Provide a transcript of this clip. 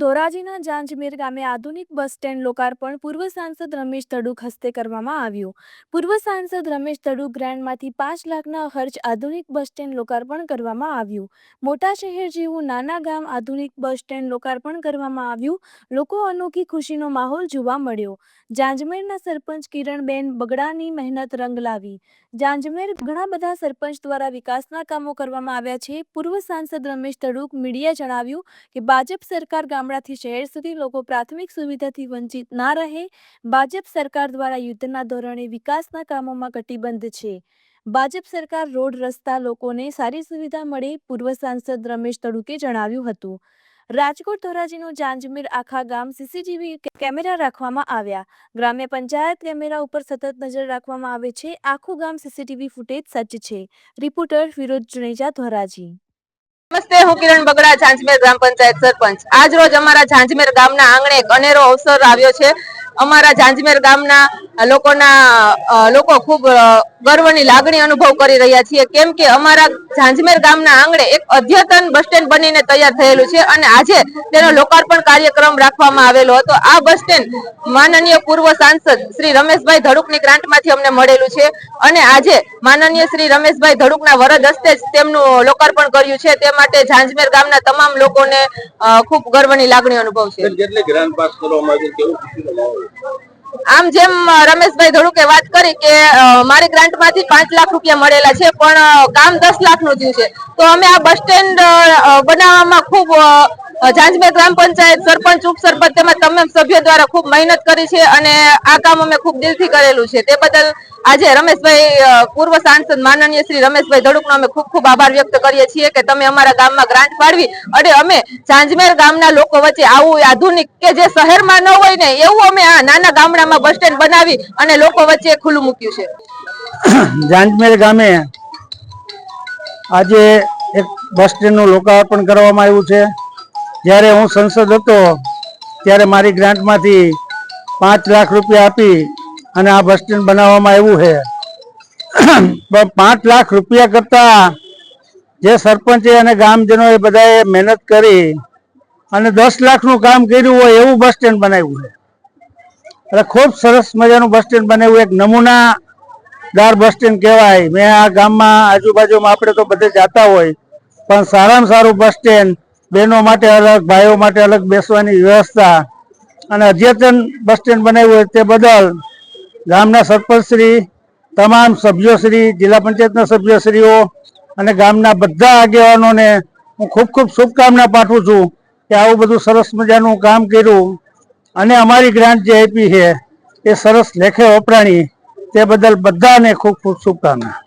ધોરાજીના જાંજમેર ગામે આધુનિક bus stand લોકાર્પણ પૂર્વ સાંસદ રમેશ ધડુક હસ્તે કરવામાં આવ્યું। પૂર્વ સાંસદ રમેશ ધડુક ગ્રાન્ટમાંથી 5 લાખના ખર્ચ આધુનિક બસ સ્ટેન્ડ લોકાર્પણ કરવામાં આવ્યું। મોટા શહેર જેવું નાના ગામ આધુનિક બસ સ્ટેન્ડ લોકાર્પણ કરવામાં આવ્યું। લોકો અનોખી ખુશીનો માહોલ જોવા મળ્યો। જાંજમેરના સરપંચ કિરણબેન બગડાની મહેનત રંગ લાવી। જાંજમેર ઘણા બધા સરપંચ દ્વારા વિકાસના કામો કરવામાં આવ્યા છે। પૂર્વ સાંસદ રમેશ ધડુક મીડિયા જણાવ્યું કે ભાજપ સરકાર ગામડાથી શહેર સુધી લોકો પ્રાથમિક સુવિધાથી વંચિત ના રહે। ભાજપ સરકાર દ્વારા યુદ્ધના ધોરણે વિકાસના કામોમાં કટિબદ્ધ છે। ભાજપ સરકાર રોડ રસ્તા લોકોને સારી સુવિધા મળે। પૂર્વ સાંસદ રમેશ ધડુકે જણાવ્યું હતું। રાજકોટ ધોરાજીનું જાંજમેર આખા ગામ સીસીટીવી કેમેરા રાખવામાં આવ્યા। ગ્રામ્ય પંચાયત કેમેરા ઉપર સતત નજર રાખવામાં આવે છે। આખું ગામ સીસીટીવી ફૂટેજ સજ્જ છે। રિપોર્ટર ફિરોજ જુનેજા, ધોરાજી। નમસ્તે, હું કિરણ બગડા, જાંજમેર ગ્રામ પંચાયત સરપંચ। આજ રોજ અમારા જાંજમેર ગામના આંગણે એક અનેરો અવસર આવ્યો છે। અમારા જાંજમેર ગામના લોકો ખૂબ ગર્વની લાગણી અનુભવ કરી રહ્યા છીએ, કેમ કે અમારા જાંજમેર ગામના આંગણે એક અદ્યતન બસ સ્ટેન્ડ બનીને તૈયાર થયેલું છે અને આજે તેનો લોકાર્પણ કાર્યક્રમ રાખવામાં આવેલો હતો। આ બસ સ્ટેન્ડ માનનીય પૂર્વ સાંસદ શ્રી રમેશભાઈ ધડુકની ગ્રાન્ટમાંથી અમને મળેલું છે અને આજે માનનીય શ્રી રમેશભાઈ ધડુકના વરદ હસ્તે જ તેમનું લોકાર્પણ કર્યું છે। તે માટે જાંજમેર ગામના તમામ લોકોને ખૂબ ગર્વની લાગણી અનુભવ છે। આમ જેમ રમેશભાઈ ધડુકે વાત કરી કે મારી ગ્રાન્ટમાંથી 5 લાખ રૂપિયા મળેલા છે, પણ કામ 10 લાખનું થયું છે। તો અમે આ બસ સ્ટેન્ડ બનાવવામાં ખૂબ જાંજમેર ગ્રામ પંચાયત સરપંચ, ઉપસરપંચ તેમજ તમામ સભ્યો દ્વારા ખૂબ મહેનત કરી છે અને આ કામ અમે ખૂબ દિલથી કરેલું છે। તે બદલ આજે રમેશભાઈ પૂર્વ સાંસદ માનનીય શ્રી રમેશભાઈ ધડુકનો અમે ખૂબ ખૂબ આભાર વ્યક્ત કરીએ છીએ કે તમે અમારા ગામમાં ગ્રાન્ટ ફાળવી અને અમે જાંજમેર ગામના લોકો વચ્ચે આવું આધુનિક કે જે શહેરમાં ન હોય ને એવું અમે આ નાના ગામડામાં બસ સ્ટેન્ડ બનાવી અને લોકો વચ્ચે ખુલ્લું મૂક્યું છે। જાંજમેર ગામે આજે એક બસ સ્ટેન્ડનું લોકાર્પણ કરવામાં આવ્યું છે। જ્યારે હું સંસદ હતો ત્યારે મારી ગ્રાન્ટમાંથી 5 લાખ રૂપિયા આપી અને આ બસ સ્ટેન્ડ બનાવવામાં આવ્યું છે। 5 લાખ રૂપિયા કરતા જે સરપંચે અને ગામજનોએ બધાએ મહેનત કરી અને 10 લાખનું કામ કર્યું હોય એવું બસ સ્ટેન્ડ બનાવ્યું છે। એટલે ખૂબ સરસ મજાનું બસ સ્ટેન્ડ બનાવ્યું, એક નમૂનાદાર બસ સ્ટેન્ડ કહેવાય। મેં આ ગામમાં આજુબાજુમાં આપણે તો બધે જતા હોય, પણ સારામાં સારું બસ સ્ટેન્ડ, બહેનો માટે અલગ, ભાઈઓ માટે અલગ બેસવાની વ્યવસ્થા અને અદ્યતન બસ સ્ટેન્ડ બનાવ્યું હોય તે બદલ ગામના સરપંચશ્રી, તમામ સભ્યોશ્રી, જિલ્લા પંચાયતના સભ્યશ્રીઓ અને ગામના બધા આગેવાનોને હું ખૂબ ખૂબ શુભકામના પાઠવું છું કે આવું બધું સરસ મજાનું કામ કર્યું અને અમારી ગ્રાન્ટ જે આપી છે એ સરસ લેખે વપરાણી। તે બદલ બધાને ખૂબ ખૂબ શુભકામના।